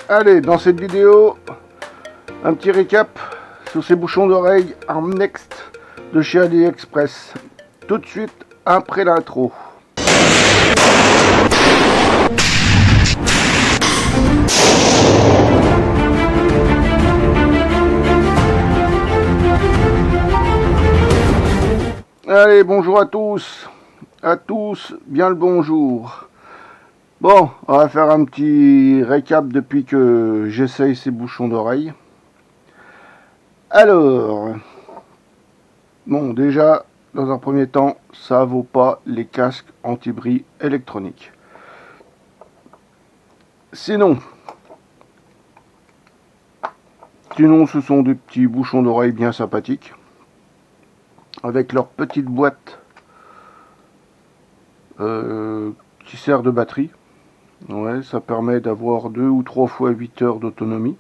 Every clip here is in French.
Allez, dans cette vidéo, un petit récap sur ces bouchons d'oreille Armnext de chez AliExpress. Tout de suite après l'intro. Allez, bonjour à tous, bien le bonjour. Bon, on va faire un petit récap depuis que j'essaye ces bouchons d'oreille. Alors, bon, déjà, dans un premier temps, ça vaut pas les casques anti-bruit électroniques. Sinon, ce sont des petits bouchons d'oreille bien sympathiques, avec leur petite boîte qui sert de batterie. Ouais, ça permet d'avoir 2 ou 3 fois 8 heures d'autonomie.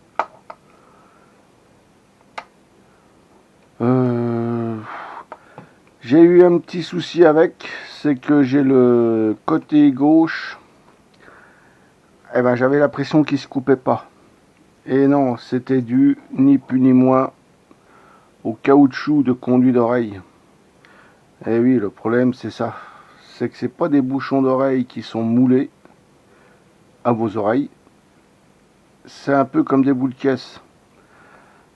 J'ai eu un petit souci avec, c'est que j'ai le côté gauche, j'avais l'impression qu'il se coupait pas. Et non, c'était dû ni plus ni moins au caoutchouc de conduit d'oreille. Et oui, le problème c'est ça, c'est que c'est pas des bouchons d'oreille qui sont moulés à vos oreilles, c'est un peu comme des boules de caisse.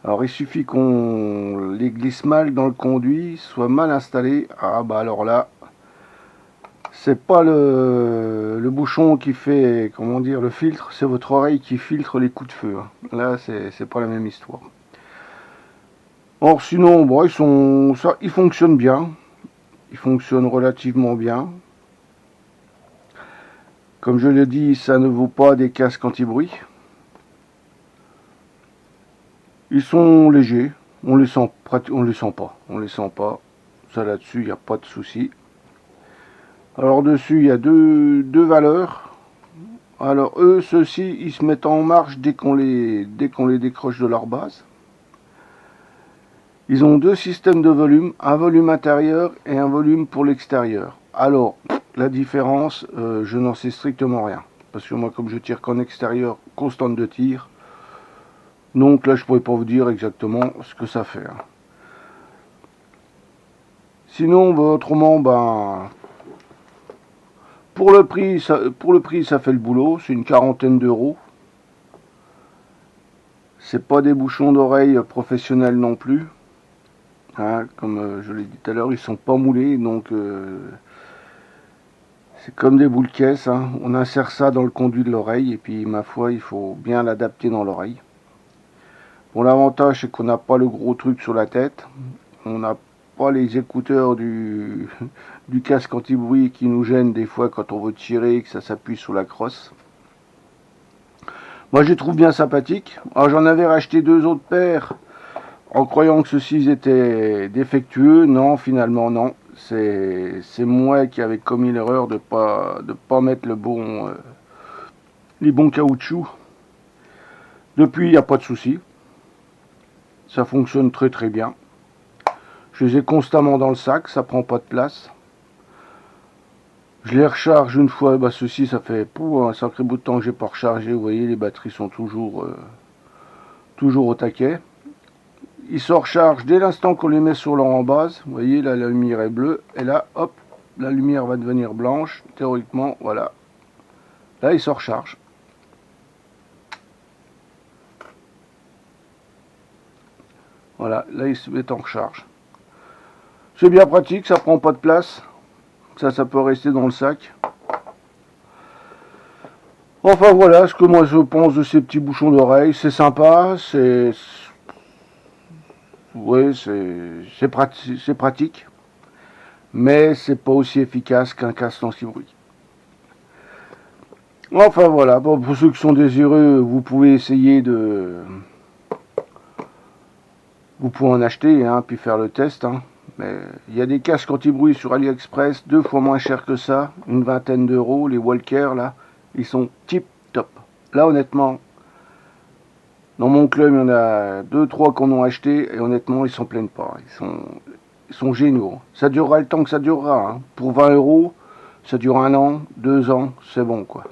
Alors il suffit qu'on les glisse mal dans le conduit, soit mal installé. Ah bah alors là, c'est pas le bouchon qui fait, comment dire, le filtre, c'est votre oreille qui filtre les coups de feu. Là c'est pas la même histoire. Or sinon, bon, ils fonctionnent bien, ils fonctionnent relativement bien. Comme je l'ai dit, ça ne vaut pas des casques anti-bruit. Ils sont légers, on les sent pas. Ça là-dessus, il n'y a pas de souci. Alors dessus, il y a deux valeurs. Alors eux, ceux-ci, ils se mettent en marche dès qu'on les décroche de leur base. Ils ont 2 systèmes de volume, un volume intérieur et un volume pour l'extérieur. Alors, la différence, je n'en sais strictement rien. Parce que moi, comme je tire qu'en extérieur, constante de tir, donc là, je pourrais pas vous dire exactement ce que ça fait. Sinon, autrement, pour le prix, ça fait le boulot. C'est une quarantaine d'euros. C'est pas des bouchons d'oreille professionnels non plus. Comme je l'ai dit tout à l'heure, ils sont pas moulés, donc c'est comme des boules caisses. On insère ça dans le conduit de l'oreille et puis ma foi, il faut bien l'adapter dans l'oreille. Bon, l'avantage c'est qu'on n'a pas le gros truc sur la tête, on n'a pas les écouteurs du casque anti-bruit qui nous gênent des fois quand on veut tirer et que ça s'appuie sur la crosse. Moi je les trouve bien sympathiques. Alors j'en avais racheté 2 autres paires en croyant que ceux-ci étaient défectueux. Non, finalement non. C'est moi qui avais commis l'erreur de pas mettre les bons caoutchoucs. Depuis, il n'y a pas de souci. Ça fonctionne très très bien. Je les ai constamment dans le sac, ça prend pas de place. Je les recharge une fois. Ceci, ça fait un sacré bout de temps que j'ai pas rechargé. Vous voyez, les batteries sont toujours au taquet. Ils se rechargent dès l'instant qu'on les met sur leur en base. Vous voyez, là la lumière est bleue. Et là, hop, la lumière va devenir blanche. Théoriquement, voilà. Là, ils se rechargent. Voilà, là, ils se mettent en recharge. C'est bien pratique, ça prend pas de place. Ça peut rester dans le sac. Enfin, voilà ce que moi je pense de ces petits bouchons d'oreille. C'est sympa, ouais, c'est pratique, mais c'est pas aussi efficace qu'un casque anti-bruit. Enfin voilà, bon, pour ceux qui sont désireux, vous pouvez essayer vous pouvez en acheter, puis faire le test. Mais il y a des casques anti-bruit sur AliExpress, 2 fois moins cher que ça, une vingtaine d'euros. Les Walker là, ils sont tip top. Là honnêtement, dans mon club, il y en a 2-3 qu'on a acheté et honnêtement, ils s'en plaignent pas. Ils sont géniaux. Ça durera le temps que ça durera. Pour 20 euros, ça dure 1 an, 2 ans, c'est bon quoi.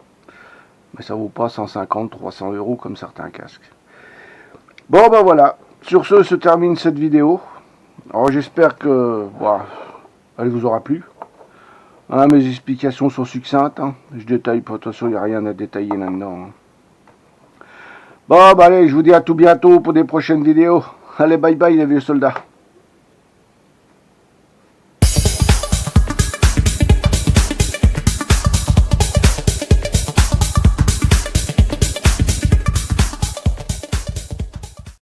Mais ça vaut pas 150, 300 euros comme certains casques. Bon ben voilà, sur ce se termine cette vidéo. Alors j'espère que voilà, elle vous aura plu. Hein, mes explications sont succinctes. Hein. Je détaille pas, de toute façon il n'y a rien à détailler là-dedans. Hein. Bon ben allez, je vous dis à tout bientôt pour des prochaines vidéos. Allez, bye bye les vieux soldats.